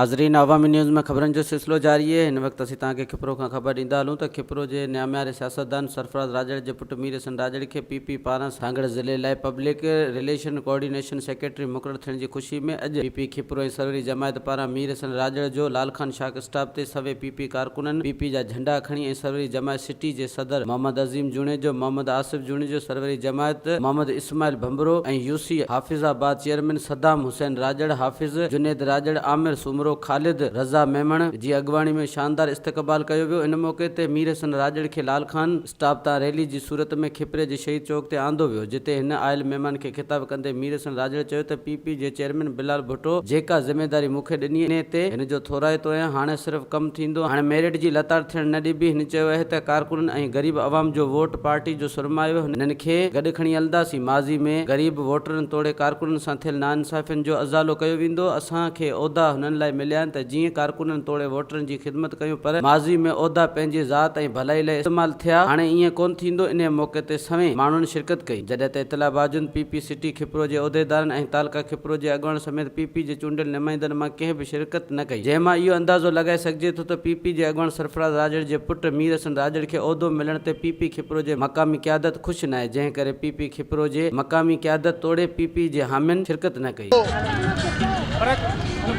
नाज़रीन, अवामी न्यूज़ में ख़बरनि जो सिलसिलो जारी है। इन वक्त असीं तव्हांखे खिपरो खां ख़बर ॾींदा हलूं त खिपरो जे न्याम्यारे सियासतदान सरफराज़ राजड़ जे पुट मीर हसन राजड़ खे पीपी पारां सांगड़ ज़िले लाइ पब्लिक रिलेशन कोऑर्डिनेशन सेक्रेटरी मुक़ररु थियण जी ख़ुशी में अॼु पीपी खिपरो ऐं सरवरी जमायत पारां मीर हसन राजड़ जो लालखान शाख स्टॉप ते सवे पीपी कारकुननि पीपी जा झंडा खणी ऐं सरवरी जमायत सिटी जे सदर मोहम्मद अज़ीम जुणेजो, मोहम्मद आसिफ जुणेजो, सरवरी जमायत मोहम्मद इस्माइल भंबरो ऐं यूसी हाफिज़ाबाद चेयरमैन सद्दाम हुसैन राजड़, हाफिज़ जुनेद राजड़, आमिर सुमरो, ख़ालिद रज़ा मेमण जी अॻवानी में शानदार इस्तक़बाल कयो वियो। इन मौक़े ते मीर हसन राजड़ खे लालखान स्टॉप तां रैली जी सूरत में खिपरे जे शहीद चौक ते आंदो वियो, जिते हिन आयल महिमान खे ख़िताब कंदे मीर हसन राजड़ चयो त पीपी जे चेयरमैन बिलाल भुट्टो जेका ज़िम्मेदारी मूंखे ॾिनी इन ते हिन जो थोराइतो आहियां। हाणे सिर्फ़ु कमु थींदो, हाणे मेरिट जी लताड़ थियण न ॾिबी। हिन चयो आहे त कारकुननि ऐं ग़रीब अवाम जो वोट पार्टी जो सुरमायो, हिननि खे गॾु खणी हलंदासीं। माज़ी में ग़रीब वोटरनि तोड़े कारकुननि सां थियल नाइंसाफ़ियुनि जो अज़ालो कयो वेंदो। असांखे उहिदा हुननि लाइ मिलिया आहिनि त जीअं कारकुननि तोड़े वोटरनि जी ख़िदमत कयूं, पर माज़ी में उहिदा पंहिंजी ज़ात ऐं भलाई लाइ इस्तेमालु थिया। हाणे ईअं कोन थींदो। इन मौक़े ते सवें माण्हुनि शिरकत कई, जॾहिं त इतला बावजूद पीपी सिटी खिपरो जे उहिदेदारनि ऐं तालका खिपरो जे अॻुवाण समेत पीपी जे चूंडियल नुमाइंदनि मां कंहिं बि शिरकत न कई, जंहिंमां इहो अंदाज़ो लॻाए सघिजे थो त पीपी जे अॻुवाण सरफराज़ राजड़ जे पुट मीर हसन राजड़ खे उहिदो मिलण ते पीपी खिपरो जे मक़ामी क़यादत ख़ुशि न आहे, जंहिं करे पीपी खिपरो जे मक़ामी क़यादत तोड़े पीपी जे हामियुनि शिरकत न कई।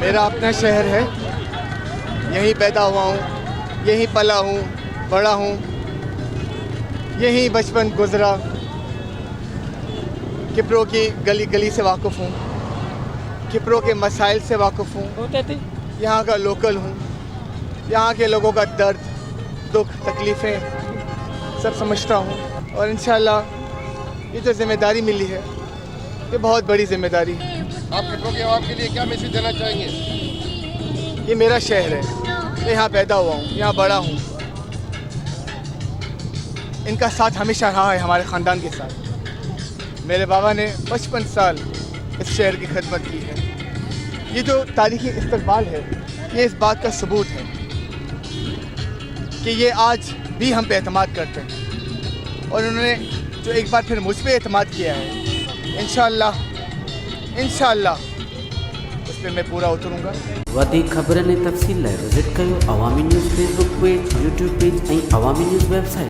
मेरा अपना शहर है, यहीं पैदा हुआ हूँ, यहीं पला हूँ, बड़ा हूँ, यहीं बचपन गुजरा। खिपरो की गली गली से वाकिफ़ हूँ, खिपरो के मसाइल से वाकिफ़ हूँ, यहाँ का लोकल हूँ, यहाँ के लोगों का दर्द, दुख, तकलीफ़ें सब समझता हूँ। और इंशाअल्लाह ये जो ज़िम्मेदारी मिली है, ये बहुत बड़ी ज़िम्मेदारी है। आप खिपरो के आवाम के लिए क्या मैसेज देना चाहेंगे? ये मेरा शहर है, मैं यहाँ पैदा हुआ हूँ, यहाँ बड़ा हूँ। इनका साथ हमेशा रहा है हमारे ख़ानदान के साथ। मेरे बाबा ने 55 साल इस शहर की खिदमत की है। ये जो तारीख़ी इस्तक़बाल है, ये इस बात का सबूत है कि ये आज भी हम पे एतमाद करते हैं। और उन्होंने जो एक बार फिर मुझ पे एतमाद किया है, इंशाअल्लाह उस पर मैं पूरा उतरूँगा। वधीक ख़बरनि ऐं तफ़सील लाइ विज़िट कयो अवामी news Facebook page, YouTube page ऐं अवामी न्यूज़ वेबसाइट।